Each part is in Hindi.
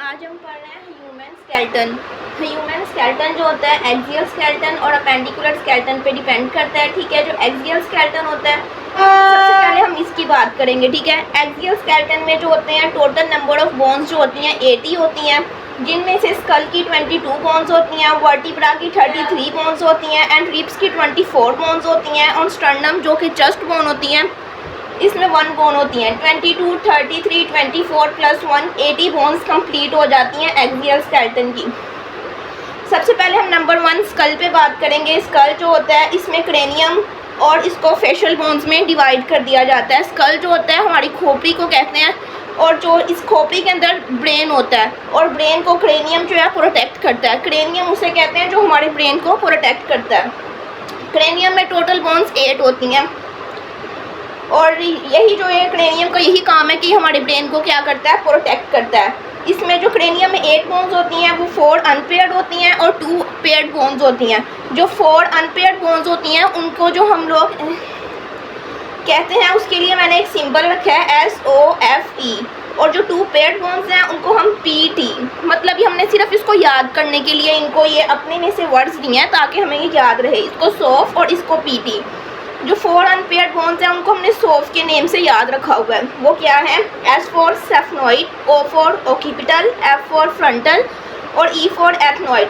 आज हम पढ़ रहे हैं ह्यूमन स्केलेटन। ह्यूमन स्केलेटन जो होता है एक्सियल स्केलेटन और अपेंडिकुलर स्केलेटन पे डिपेंड करता है। ठीक है, जो एक्सियल स्केलेटन होता है सबसे पहले हम इसकी बात करेंगे। ठीक है, एक्सियल स्केलेटन में जो होते हैं टोटल नंबर ऑफ बोन्स जो होती हैं 80 होती हैं, जिनमें से स्कल की 22 बोन्स होती हैं, वर्टिब्रा की 33 बोन्स होती हैं एंड रिब्स की 24 बोन्स होती हैं और स्टर्नम जो कि चेस्ट बोन होती हैं इसमें 1 बोन होती हैं। 22, 33, 24 प्लस 1 80 बोन्स कंप्लीट हो जाती हैं एक्सियल स्केलेटन की। सबसे पहले हम नंबर 1 स्कल पे बात करेंगे। स्कल जो होता है इसमें क्रेनियम और इसको फेशियल बोन्स में डिवाइड कर दिया जाता है। स्कल जो होता है हमारी खोपड़ी को कहते हैं और जो इस खोपड़ी के अंदर ब्रेन होता है और ब्रेन को क्रेनियम जो है प्रोटेक्ट करता है। क्रेनियम उसे कहते हैं जो हमारे ब्रेन को प्रोटेक्ट करता है। क्रेनियम में टोटल बोन्स 8 होती हैं और यही जो है क्रेनियम का यही काम है कि हमारे ब्रेन को क्या करता है, प्रोटेक्ट करता है। इसमें जो क्रेनियम में 8 बोन्स होती हैं वो 4 अनपेयर्ड होती हैं और 2 पेयर्ड बोन्स होती हैं। जो 4 अनपेयर्ड बोन्स होती हैं उनको जो हम लोग कहते हैं उसके लिए मैंने एक सिंबल रखा है SOFE और जो 2 पेयर्ड बोन्स हैं उनको हम PT, मतलब ये हमने सिर्फ इसको याद करने के लिए इनको ये अपने में से वर्ड्स दिए हैं ताकि हमें ये याद रहे, इसको SOF और इसको PT। जो 4 अनपेयर्ड बोन्स हैं उनको हमने सोफ के नेम से याद रखा हुआ है। वो क्या है? S for sphenoid, O for occipital, F for frontal और E फॉर एथनॉइड।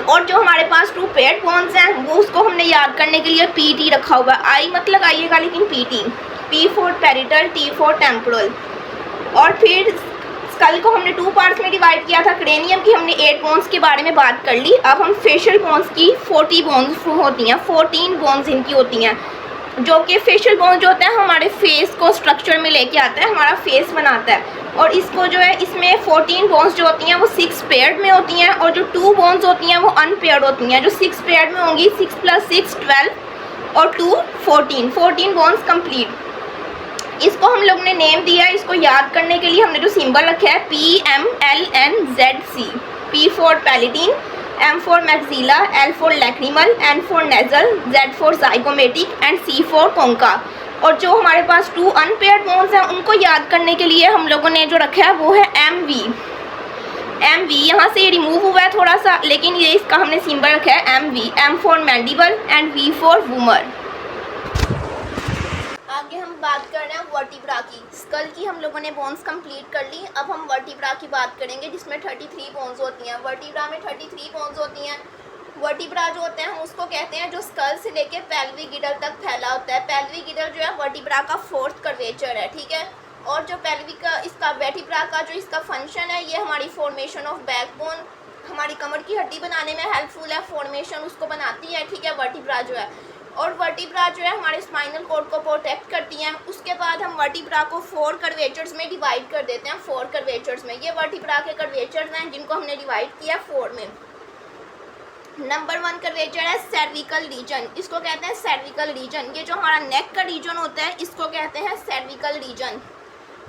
और जो हमारे पास 2 पेयर्ड बोन्स हैं वो उसको हमने याद करने के लिए PT रखा हुआ है। I मतलब आइएगा लेकिन PT। P for parietal, T for temporal. और फिर स्कल को हमने 2 पार्ट्स में डिवाइड किया था। क्रेनियम की हमने 8 बोन्स के बारे में बात कर ली। अब हम फेशियल बोन्स की 40 बोन्स होती हैं, 14 बोन्स इनकी होती हैं, जो कि फेशियल बोन्स जो होता है हमारे फेस को स्ट्रक्चर में लेके आता है, हमारा फेस बनाता है। और इसको जो है इसमें 14 बोन्स जो होती हैं वो 6 पेयर्ड में होती हैं और जो 2 बोन्स होती हैं वो अनपेयर्ड होती हैं। जो 6 पेयर्ड में होंगी 6 + 6 12 और 2 14 बोन्स कंप्लीट। इसको हम लोग ने नेम दिया है, इसको याद करने के लिए हमने जो सिंबल रखा है PMLNZC। P for palatine, M for maxilla, L for lacrimal, N for nasal, Z for zygomatic and C for concha. और जो हमारे पास 2 अनपेयर्ड बोन्स हैं उनको याद करने के लिए हम लोगों ने जो रखा है वो है MV। यहाँ से ये रिमूव हुआ है थोड़ा सा, लेकिन ये इसका हमने सिंबल रखा है MV। M for mandible and V for vomer. आगे हम बात कर रहे हैं वर्टिब्रा की। स्कल की हम लोगों ने बोन्स कंप्लीट कर ली। अब हम वर्टिब्रा की बात करेंगे जिसमें 33 बोन्स होती हैं। वर्टिब्रा में 33 बोन्स होती हैं। वर्टिब्रा जो होते हैं हम उसको कहते हैं जो स्कल से लेके पेल्विक गिडल तक फैला होता है। पेल्विक गिडल जो है वर्टिब्रा का 4th कर्वेचर है। ठीक है, और जो पेल्विक का इसका वर्टिब्रा का जो इसका फंक्शन है ये हमारी फॉर्मेशन ऑफ बैकबोन, हमारी कमर की हड्डी बनाने में हेल्पफुल है, फॉर्मेशन उसको बनाती है। ठीक है, वर्टिब्रा जो है, और वर्टिब्रा जो है हमारे स्पाइनल कॉर्ड को प्रोटेक्ट करती हैं। उसके बाद हम वर्टिब्रा को 4 कर्वेचर्स में डिवाइड कर देते हैं। 4 कर्वेचर्स में ये वर्टिब्रा के कर्वेचर्स हैं जिनको हमने डिवाइड किया 4 में। नंबर 1 कर्वेचर है सर्विकल रीजन, इसको कहते हैं सर्विकल रीजन। ये जो हमारा नेक का रीजन होता है इसको कहते हैं सर्विकल रीजन।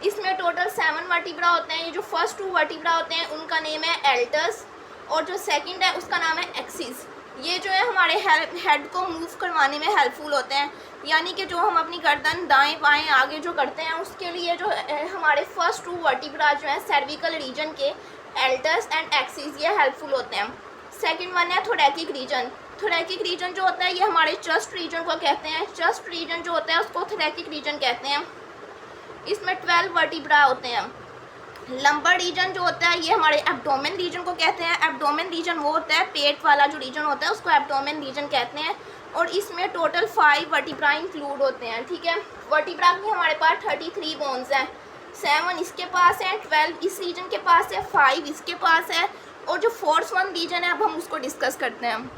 इसमें टोटल 7 वर्टिब्रा होते हैं। ये जो फर्स्ट 2 वर्टिब्रा होते हैं उनका नेम है एल्टस और जो सेकंड है उसका नाम है एक्सिस। ये जो है हमारे हेड को मूव करवाने में हेल्पफुल होते हैं, यानी कि जो हम अपनी गर्दन दाएं बाएं आगे जो करते हैं उसके लिए जो हमारे फर्स्ट 2 वर्टिब्रा जो है सर्विकल रीजन के एल्टस एंड एक्सिस ये हेल्पफुल होते हैं। सेकंड 1 है थोरैकिक रीजन। थोरैकिक रीजन जो होता है ये हमारे चेस्ट रीजन को कहते हैं। चेस्ट रीजन जो होता है उसको थोरैकिक रीजन कहते हैं। इसमें 12 वर्टिब्रा होते हैं। लंबर रीजन जो होता है ये हमारे एब्डोमेन रीजन को कहते हैं। एब्डोमेन रीजन वो होता है पेट वाला जो रीजन होता है उसको एब्डोमेन रीजन कहते हैं। और इसमें टोटल 5 वर्टिब्रा इंक्लूड होते हैं। ठीक है, वर्टिब्रा में हमारे पास 33 बोन्स हैं। 7 इसके पास है, 12 इस रीजन के पास है, 5 इसके पास है और जो 4th 1 रीजन है अब हम उसको डिस्कस करते हैं।